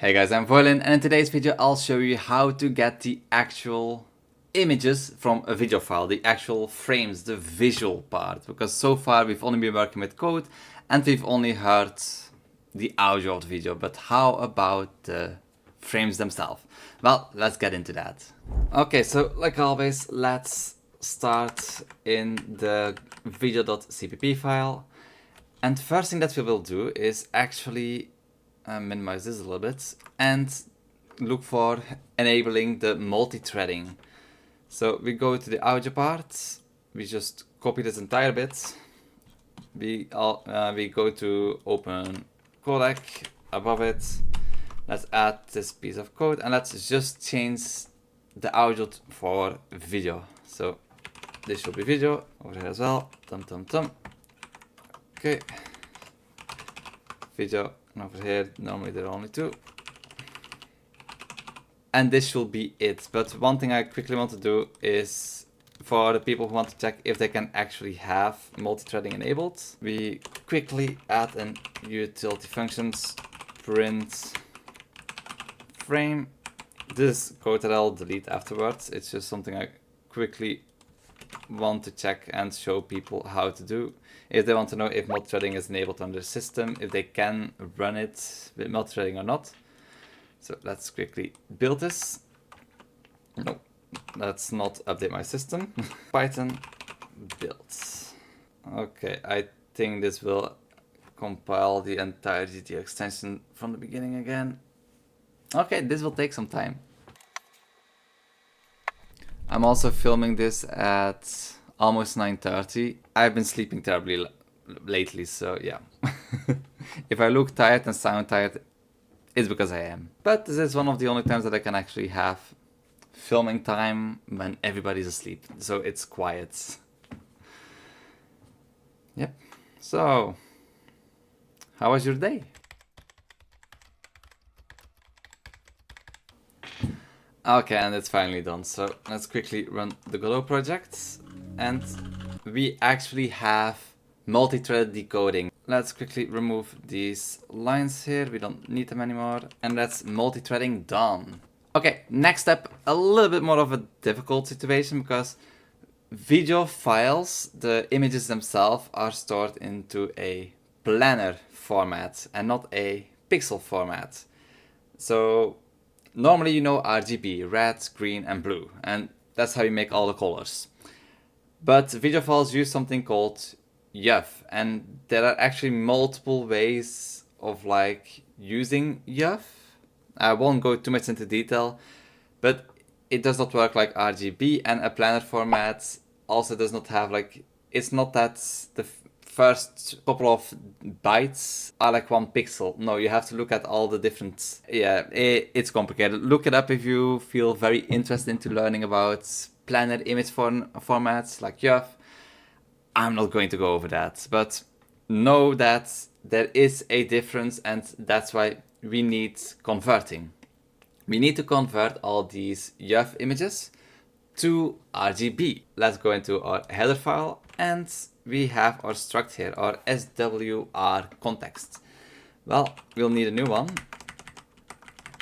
Hey guys, I'm Voilin, and in today's video I'll show you how to get the actual images from a video file, the actual frames, the visual part, because so far we've only been working with code and we've only heard the audio of the video, but how about the frames themselves? Well, let's get into that. Okay, so like always, let's start in the video.cpp file, and first thing that we will do is actually minimize this a little bit and look for enabling the multi-threading. So we go to the audio part, we just copy this entire bit, we go to open codec, above it, let's add this piece of code and let's just change the audio for video. So this should be video over here as well, okay, video. Over here, normally there are only two. And this should be it. But one thing I quickly want to do is, for the people who want to check if they can actually have multi-threading enabled, we quickly add an utility functions print frame. This code that I'll delete afterwards. It's just something I quickly want to check and show people how to do if they want to know if multi-threading is enabled on their system, if they can run it with multi-threading or not. So let's quickly build this. No, let's not update my system. Python builds. Okay, I think this will compile the entire GT extension from the beginning again. Okay, this will take some time. I'm also filming this at almost 9:30. I've been sleeping terribly lately, so yeah. If I look tired and sound tired, it's because I am. But this is one of the only times that I can actually have filming time when everybody's asleep, so it's quiet. Yep. So, how was your day? Okay, and it's finally done. So let's quickly run the Godot project. And we actually have multi-thread decoding. Let's quickly remove these lines here. We don't need them anymore. And that's multi-threading done. Okay, next step, a little bit more of a difficult situation because video files, the images themselves, are stored into a planar format and not a pixel format. So normally you know RGB, red, green and blue, and that's how you make all the colors. But video files use something called YUF, and there are actually multiple ways of using YUF. I won't go too much into detail, but it does not work like RGB, and a planar format also does not have it's not that the first couple of bytes are like 1 pixel. No, you have to look at all the different, it's complicated. Look it up if you feel very interested into learning about planar image formats like YUF. I'm not going to go over that, but know that there is a difference, and that's why we need converting. We need to convert all these YUF images to RGB. Let's go into our header file, and we have our struct here, our SWR Context. Well, we'll need a new one.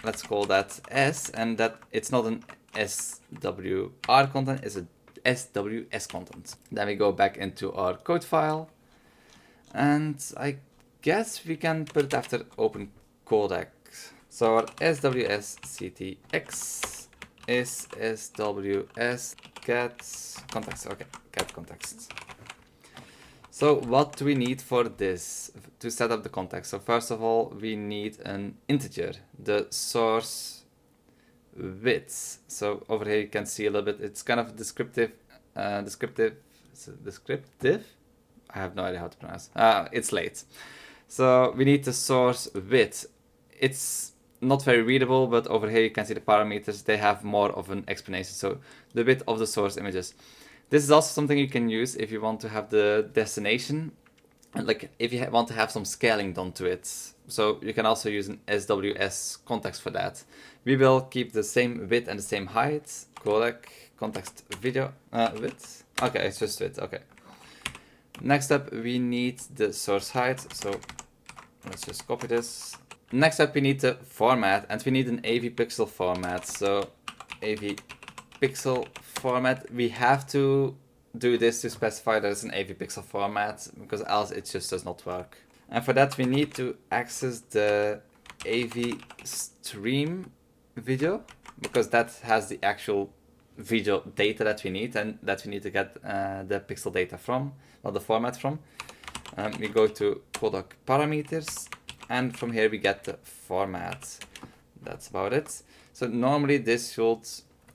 Let's call that S, and that it's not an SWR content, it's a SWS content. Then we go back into our code file, and I guess we can put it after open codec. So our SWS CTX is SWS get context. Okay, get context. So what do we need for this to set up the context? So first of all, we need an integer, the source width. So over here you can see a little bit, it's kind of descriptive. Descriptive? I have no idea how to pronounce. It's late. So we need the source width. It's not very readable, but over here you can see the parameters. They have more of an explanation. So the width of the source images. This is also something you can use if you want to have the destination, and if you want to have some scaling done to it. So you can also use an SWS context for that. We will keep the same width and the same height. Codec context video width. Okay, it's just width. Okay. Next up, we need the source height. So let's just copy this. Next up, we need to format, and we need an AV pixel format. So AV pixel format, we have to do this to specify that it's an AV pixel format, because else it just does not work. And for that, we need to access the AV stream video, because that has the actual video data that we need, and that we need to get the pixel data from, or the format from. We go to product parameters, and from here we get the format. That's about it. So normally this should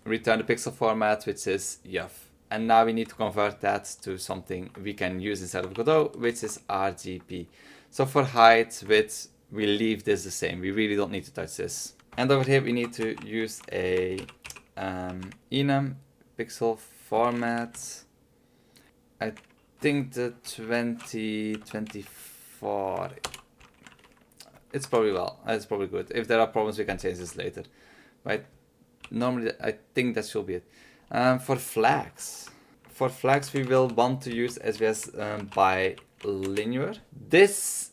return the pixel format, which is YUF. And now we need to convert that to something we can use inside of Godot, which is RGB. So for height, width, we leave this the same. We really don't need to touch this. And over here we need to use a enum pixel format. I think the 2024. It's probably good. If there are problems, we can change this later. But normally, I think that should be it. For flags, we will want to use SWS by linear. This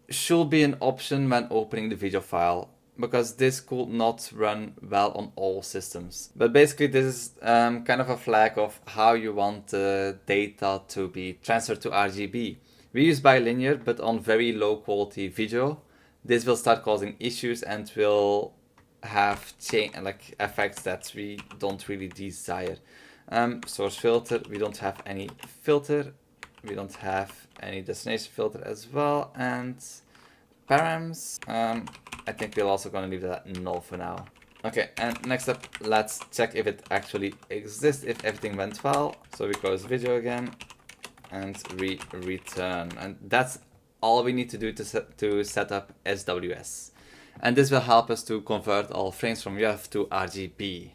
should be an option when opening the video file, because this could not run well on all systems. But basically, this is kind of a flag of how you want the data to be transferred to RGB. We use bilinear, but on very low quality video, this will start causing issues and will have effects that we don't really desire. Source filter, we don't have any filter. We don't have any destination filter as well. And params, I think we're also going to leave that null for now. Okay, and next up, let's check if it actually exists, if everything went well. So we close video again and we return. And that's all we need to do to set up SWS. And this will help us to convert all frames from YUF to RGB.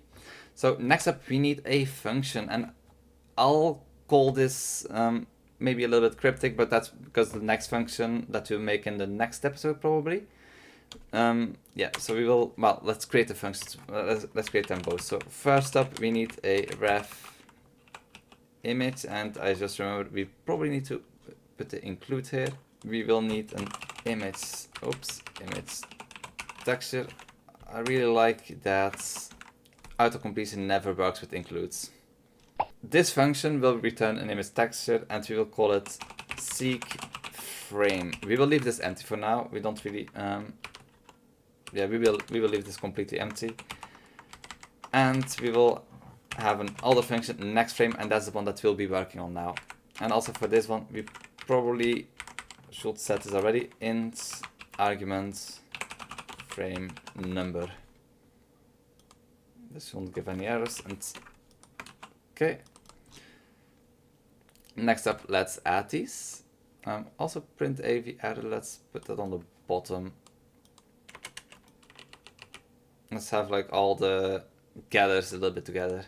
So next up, we need a function, and I'll call this maybe a little bit cryptic, but that's because the next function that we'll make in the next episode probably. Yeah, so we will, well, let's create the functions. Let's create them both. So first up, we need a ref image, and I just remembered we probably need to put the include here. We will need an image texture. I really like that autocompletion never works with includes. This function will return an image texture, and we will call it seek frame. We will leave this empty for now. We don't really yeah, we will leave this completely empty. And we will have an other function next frame, and that's the one that we'll be working on now. And also for this one, we probably should set this already. Int argument frame number. This won't give any errors. And okay. Next up, let's add these. Also print AV error. Let's put that on the bottom. Let's have like all the gathers a little bit together.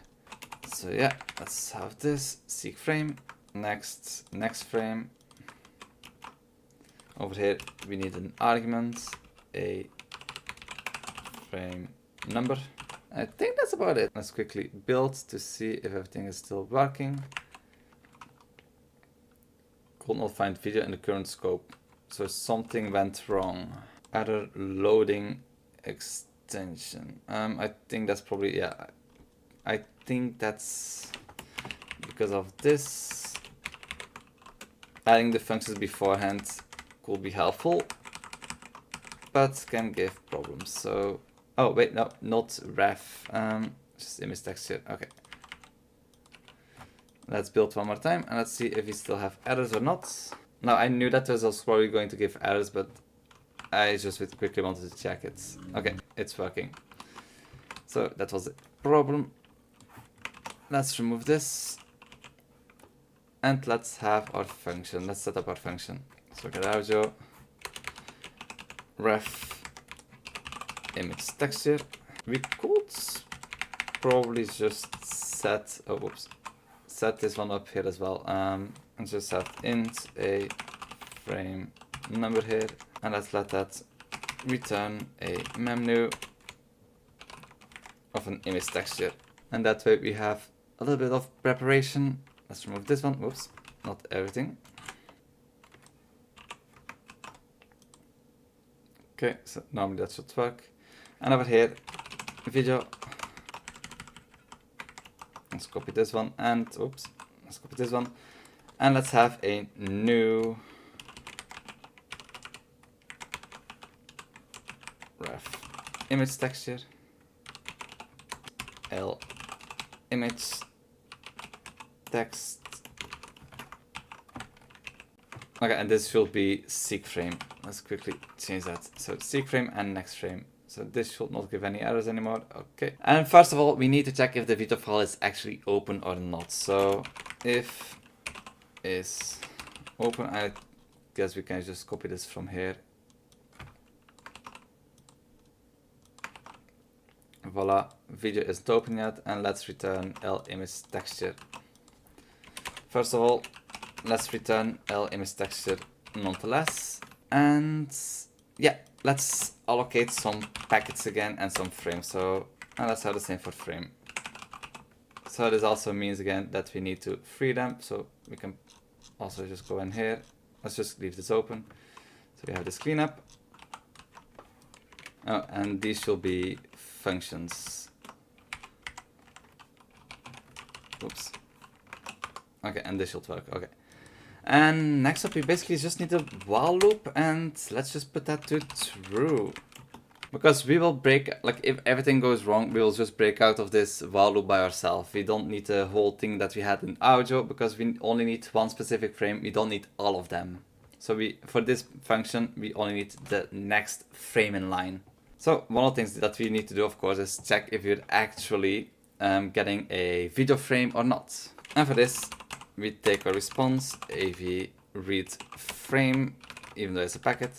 So yeah, let's have this seek frame. Next frame. Over here we need an argument, a frame number. I think that's about it. Let's quickly build to see if everything is still working. Could not find video in the current scope. So something went wrong. Error loading extension. I think that's probably, yeah. I think that's because of this. Adding the functions beforehand could be helpful, but can give problems. So, oh wait, no, not ref, just image texture. Okay. Let's build one more time and let's see if we still have errors or not. Now I knew that this was probably going to give errors, but I just quickly wanted to check it. Okay, it's working. So that was the problem. Let's remove this. And let's have our function. Let's set up our function. So Godot ref image texture. We could probably just set, oh whoops, set this one up here as well. And just have int a frame number here. And let's let that return a menu of an image texture. And that way we have a little bit of preparation. Let's remove this one. Whoops, not everything. Okay, so normally that should work. And over here, video. Let's copy this one and oops, let's copy this one. And let's have a new ref image texture. L image text. Okay, and this should be seek frame. Let's quickly change that. So seek frame and next frame. So this should not give any errors anymore. Okay. And first of all, we need to check if the video file is actually open or not. So if is open, I guess we can just copy this from here. Voila, video isn't open yet, and let's return L image texture. First of all, let's return L image texture nonetheless, and yeah, let's allocate some packets again and some frames. So let's have the same for frame. So this also means again that we need to free them. So we can also just go in here. Let's just leave this open. So we have this cleanup. Oh, and these should be functions. Oops. Okay, and this should work. Okay. And next up, we basically just need a while loop, and let's just put that to true. Because we will break, like if everything goes wrong, we will just break out of this while loop by ourselves. We don't need the whole thing that we had in audio, because we only need one specific frame. We don't need all of them. So for this function, we only need the next frame in line. So one of the things that we need to do, of course, is check if you're actually getting a video frame or not. And for this, we take a response, av read frame, even though it's a packet.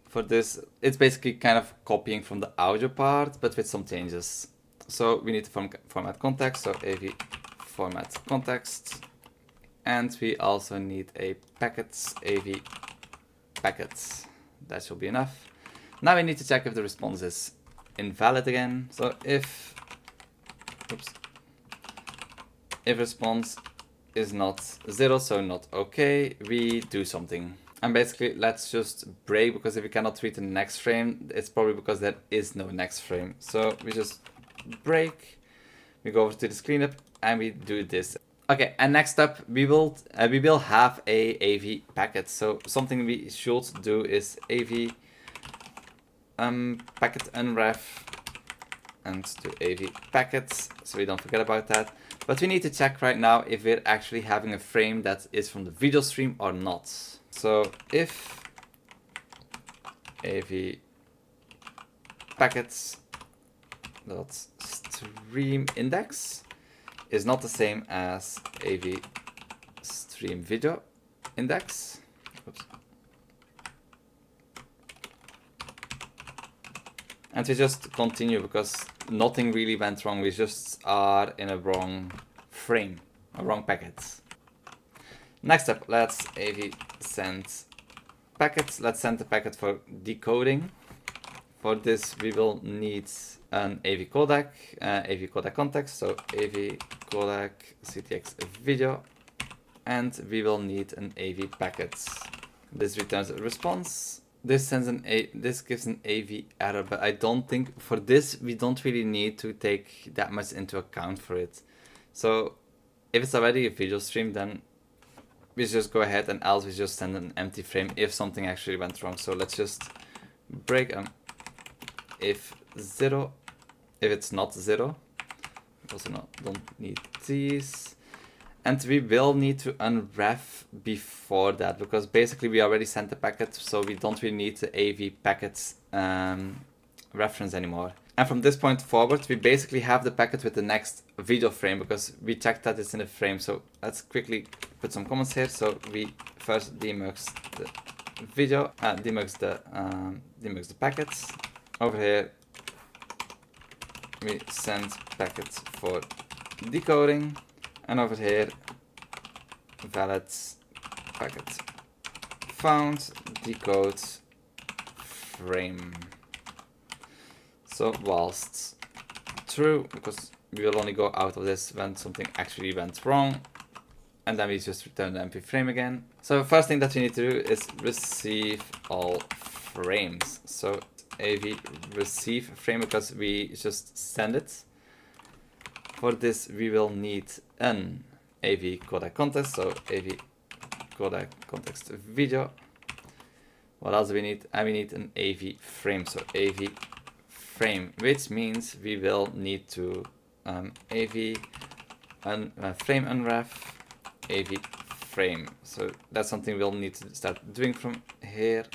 For this, it's basically kind of copying from the audio part, but with some changes. So we need to format context, so av format context. And we also need a packets, av packets. That should be enough. Now we need to check if the response is invalid again. So if response is not 0, so not okay, we do something. And basically, let's just break, because if we cannot read the next frame, it's probably because there is no next frame. So we just break, we go over to this cleanup, and we do this. Okay, and next up, we will have a AV packet. So something we should do is AV packet unref and do AV packets, so we don't forget about that. But we need to check right now if we're actually having a frame that is from the video stream or not. So if AV packets dot stream index is not the same as AV stream video index. Oops. And we just continue because nothing really went wrong. We just are in a wrong frame, a wrong packet. Next up, let's AV send packets. Let's send the packet for decoding. For this, we will need an AV codec context. So AV codec CTX video, and we will need an AV packet. This returns a response. This sends this gives an AV error, but I don't think for this we don't really need to take that much into account for it. So if it's already a video stream, then we just go ahead, and else we just send an empty frame if something actually went wrong. So let's just break if 0, if it's not 0, also don't need these. And we will need to unref before that, because basically we already sent the packet, so we don't really need the AV packets reference anymore. And from this point forward, we basically have the packet with the next video frame, because we checked that it's in a frame. So let's quickly put some comments here. So we first demux the video, demux the packets. Over here, we send packets for decoding. And over here, valid packet found decode frame. So whilst true, because we will only go out of this when something actually went wrong, and then we just return the empty frame again. So first thing that we need to do is receive all frames. So AV receive frame because we just send it. For this we will need an AV codec context, so AV codec context video. What else do we need? We need an AV frame, so AV frame, which means we will need to AV frame unref AV frame. So that's something we'll need to start doing from here.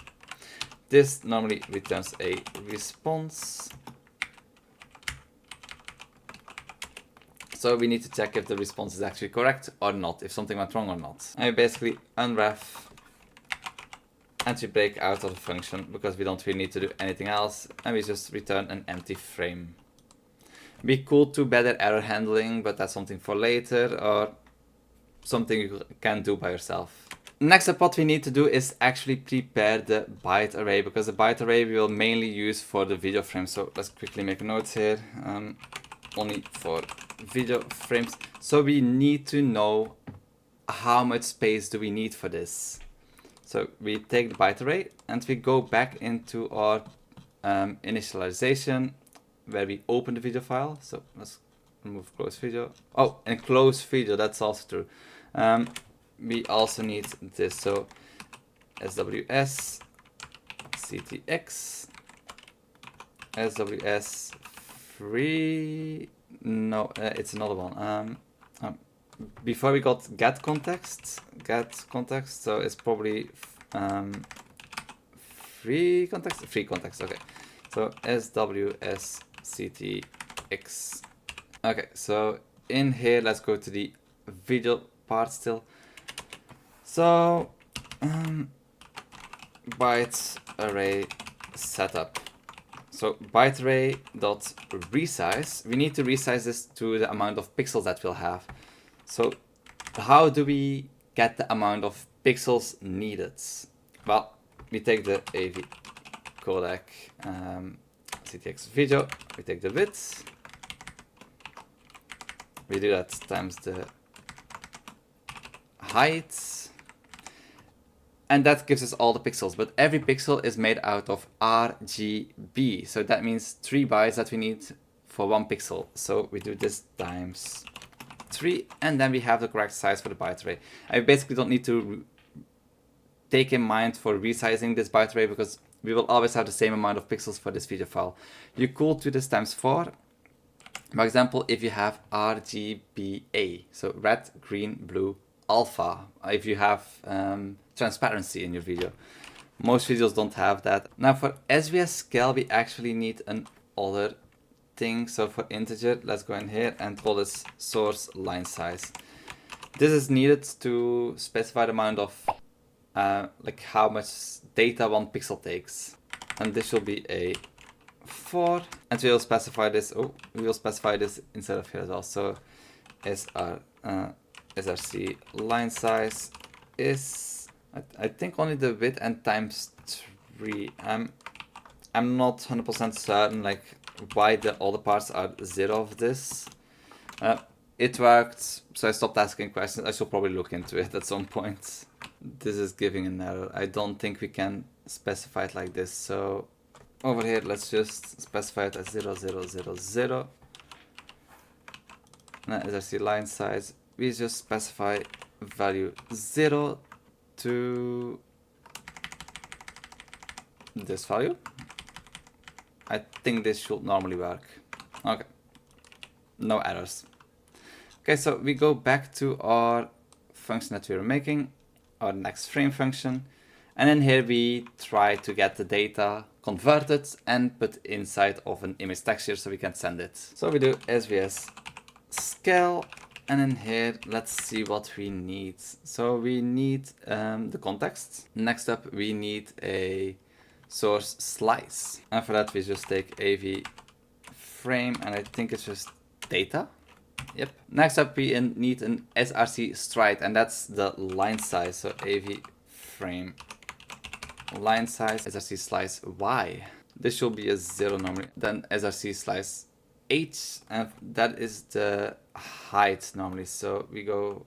This normally returns a response. So we need to check if the response is actually correct or not, if something went wrong or not. And we basically unref and we break out of the function because we don't really need to do anything else, and we just return an empty frame. Be cool to better error handling, but that's something for later or something you can do by yourself. Next up, what we need to do is actually prepare the byte array, because the byte array we will mainly use for the video frame. So let's quickly make a note here, only for video frames. So we need to know how much space do we need for this. So we take the byte array and we go back into our initialization where we open the video file. So let's remove close video. Oh, and close video, that's also true. We also need this, so SWS CTX SWS free. No, it's another one. Before we got get context, so it's probably free context. Okay, so SWS CTX. Okay, so in here, let's go to the video part still. So byte array setup. So byte array dot resize. We need to resize this to the amount of pixels that we'll have. So how do we get the amount of pixels needed? Well, we take the AV codec CTX video, we take the width, we do that times the height, and that gives us all the pixels, but every pixel is made out of RGB, so that means 3 bytes that we need for 1 pixel. So we do this times 3, and then we have the correct size for the byte array. I basically don't need to take in mind for resizing this byte array because we will always have the same amount of pixels for this video file. You could do this times 4. For example, if you have RGBA, so red, green, blue, alpha, if you have transparency in your video. Most videos don't have that. Now for SWS scale, we actually need another thing. So for integer, let's go in here and call this source line size. This is needed to specify the amount of like how much data 1 pixel takes. And this will be a 4, and we will specify this. Oh, we will specify this instead of here as well. So SRC line size is I think only the width and times 3. I'm not 100% certain like why all the parts are 0 of this. It worked, so I stopped asking questions. I should probably look into it at some point. This is giving an error. I don't think we can specify it like this. So over here, let's just specify it as 0, 0, 0, 0. Now, as I see line size, we just specify value 0 to this value. I think this should normally work. Okay, no errors. Okay, so we go back to our function that we were making, our next frame function. And in here we try to get the data converted and put inside of an image texture so we can send it. So we do SWS scale, and in here let's see what we need. So we need the context. Next up we need a source slice, and for that we just take AV frame, and I think it's just data. Yep. Next up we need an SRC stride, and that's the line size. So AV frame line size SRC slice Y. This should be a 0 normally. Then SRC slice H, and that is the height normally. So we go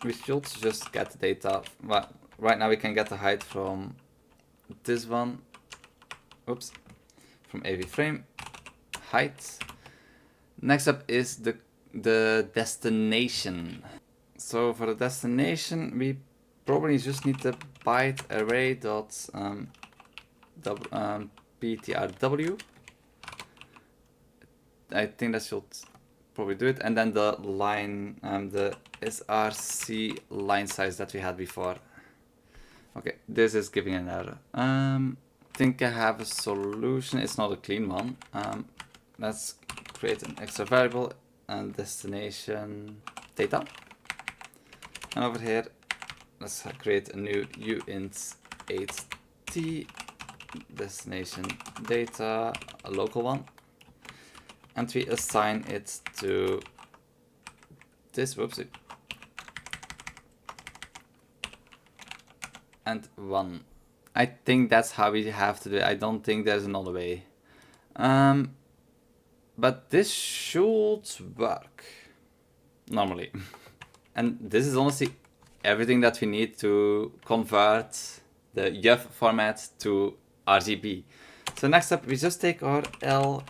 we should just get the data. Well, right now we can get the height from this one, oops, from AV frame, height. Next up is the destination. So for the destination, we probably just need the byte array dot ptrw. I think that should probably do it, and then the line, the src line size that we had before. Okay, this is giving an error. Think I have a solution. It's not a clean one. Let's create an extra variable and destination data. And over here, let's create a new uint 8t destination data, a local one. And we assign it to this, whoopsie, and 1. I think that's how we have to do it. I don't think there's another way. But this should work normally. And this is honestly everything that we need to convert the YUF format to RGB. So next up, we just take our L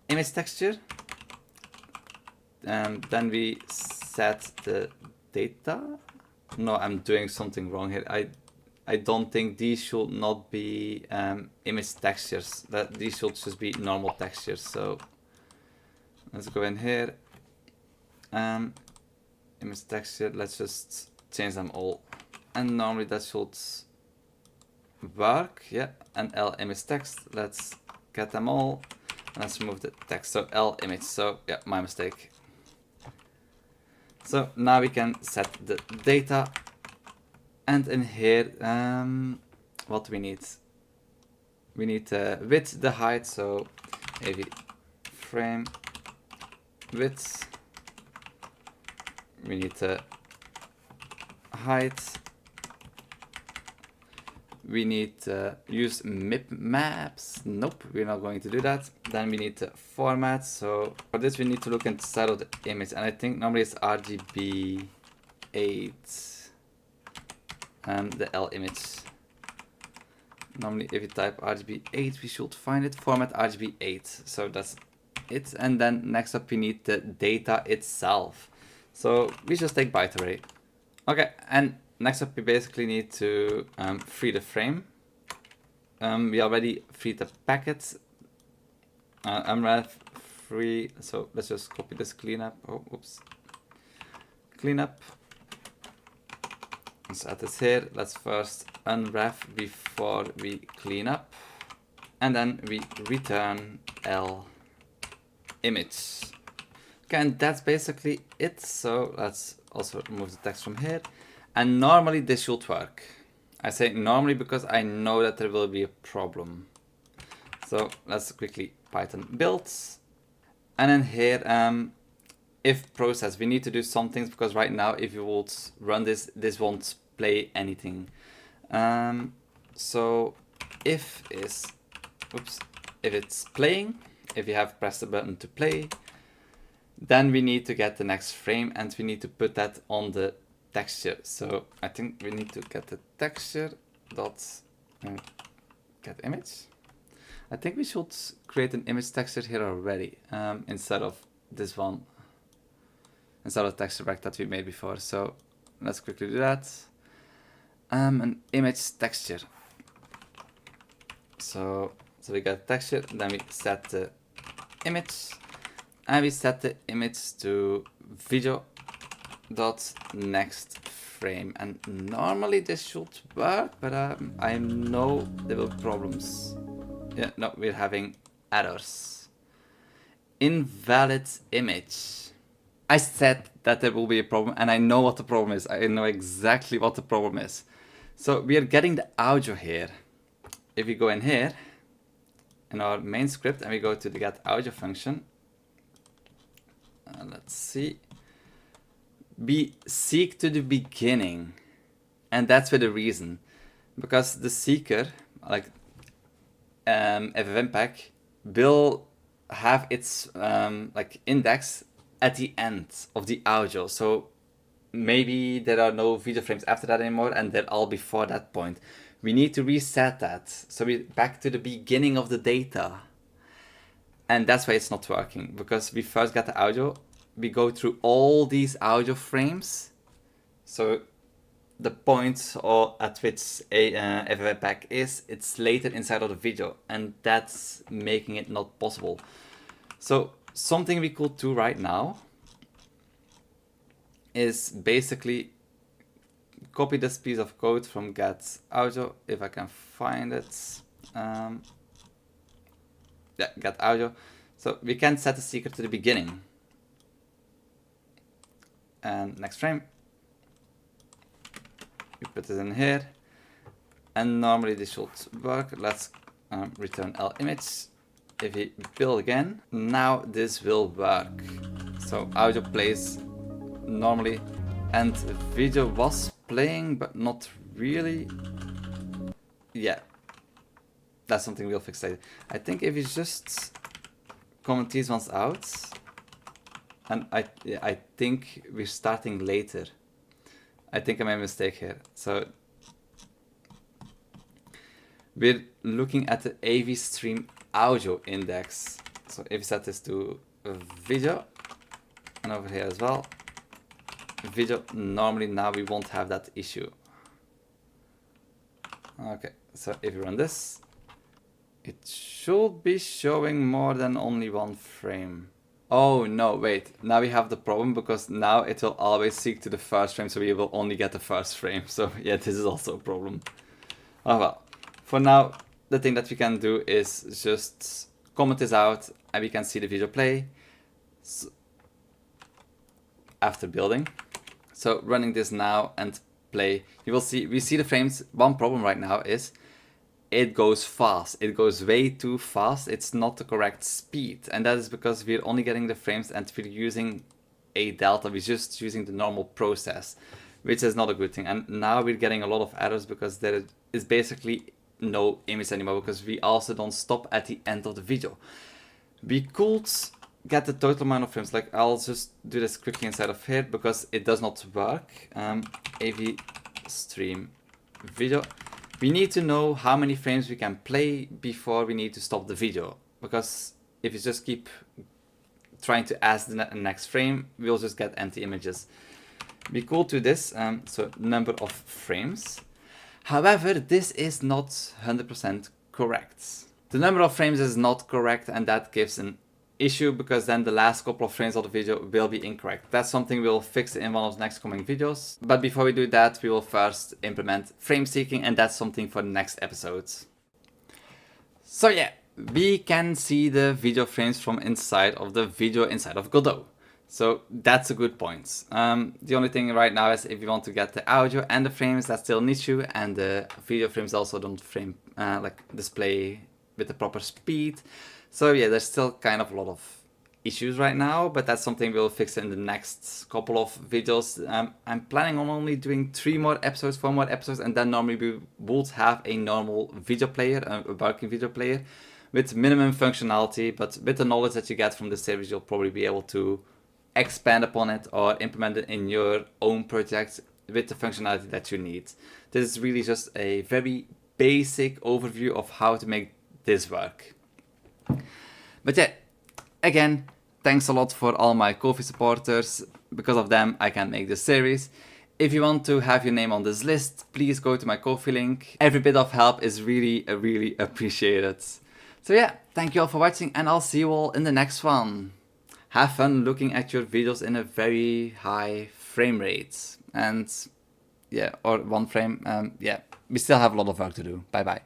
image texture, and then we set the data. No, I'm doing something wrong here. I don't think these should not be image textures. That these should just be normal textures. So let's go in here. Image texture. Let's just change them all. And normally that should work. Yeah. And L image text. Let's get them all. Let's remove the text. So L image. So yeah, my mistake. So now we can set the data. And in here, what do we need? We need width, the height. So AV frame width. We need the height. We need to use MIP maps. Nope, we're not going to do that. Then we need to format. So for this, we need to look inside of the image. And I think normally it's RGB 8. And the L image. Normally, if you type RGB 8, we should find it. Format RGB 8. So that's it. And then next up, we need the data itself. So we just take byte array. Okay, and next up, we basically need to free the frame. We already freed the packet. Unref free. So let's just copy this cleanup. Oh, oops. Cleanup. Let's add this here. Let's first unref before we clean up. And then we return L image. Okay, and that's basically it. So let's also remove the text from here. And normally this should work. I say normally because I know that there will be a problem. So let's quickly Python builds. And then here, if process, we need to do some things because right now, if you would run this, this won't play anything. So if is, oops, if it's playing, if you have pressed the button to play, then we need to get the next frame and we need to put that on the texture. So I think we need to get the texture dot get image. I think we should create an image texture here already instead of this one, instead of the texture pack that we made before. So let's quickly do that. An image texture. So we got texture, then we set the image, and we set the image to video dot next frame. And normally this should work, but I know there will be problems. Yeah, no, we're having errors. Invalid image. I said that there will be a problem, and I know what the problem is. I know exactly what the problem is. So we are getting the audio here. If we go in here, in our main script, and we go to the get audio function, let's see. We seek to the beginning, and that's for the reason, because the seeker, like FFmpeg, will have its like index at the end of the audio. So maybe there are no video frames after that anymore, and they're all before that point. We need to reset that. So we're back to the beginning of the data. And that's why it's not working, because we first get the audio, we go through all these audio frames. So the point or at which a FFmpeg is, it's later inside of the video, and that's making it not possible. So something we could do right now is basically copy this piece of code from get audio, if I can find it. Yeah, get audio. So we can set the secret to the beginning. And next frame. We put it in here. And normally this should work. Let's return L image. If we build again, now this will work. So audio plays normally, and video was playing, but not really. Yeah, that's something we'll fix later. I think if you just comment these ones out, and I think we're starting later. I think I made a mistake here. So we're looking at the AV stream audio index. So if you set this to video, and over here as well, video, normally now we won't have that issue. Okay, so if you run this, it should be showing more than only one frame. Oh no, wait, now we have the problem, because now it will always seek to the first frame, so we will only get the first frame. So yeah, this is also a problem. Oh well, for now, the thing that we can do is just comment this out, and we can see the video play after building. So running this now and play, you will see, we see the frames. One problem right now is it goes fast. It goes way too fast. It's not the correct speed. And that is because we're only getting the frames and we're using a delta. We're just using the normal process, which is not a good thing. And now we're getting a lot of errors because there is basically no image anymore, because we also don't stop at the end of the video. We could get the total amount of frames. Like, I'll just do this quickly inside of here because it does not work. AV stream video. We need to know how many frames we can play before we need to stop the video, because if you just keep trying to ask the next frame, we'll just get empty images. We could do this, so number of frames. However, this is not 100% correct. The number of frames is not correct, and that gives an issue, because then the last couple of frames of the video will be incorrect. That's something we'll fix in one of the next coming videos. But before we do that, we will first implement frame seeking, and that's something for the next episodes. So yeah, we can see the video frames from inside of the video inside of Godot. So that's a good point. The only thing right now is if you want to get the audio and the frames, that's still an issue, and the video frames also don't frame like display with the proper speed. So yeah, there's still kind of a lot of issues right now, but that's something we'll fix in the next couple of videos. I'm planning on only doing 4 more episodes, and then normally we would have a normal video player, a working video player with minimum functionality, but with the knowledge that you get from this series, you'll probably be able to expand upon it or implement it in your own project with the functionality that you need. This is really just a very basic overview of how to make this work. But yeah, again, thanks a lot for all my Ko-fi supporters. Because of them, I can make this series. If you want to have your name on this list, please go to my Ko-fi link. Every bit of help is really appreciated. So yeah, thank you all for watching, and I'll see you all in the next one. Have fun looking at your videos in a very high frame rate. And yeah, or one frame. Yeah, we still have a lot of work to do. Bye bye.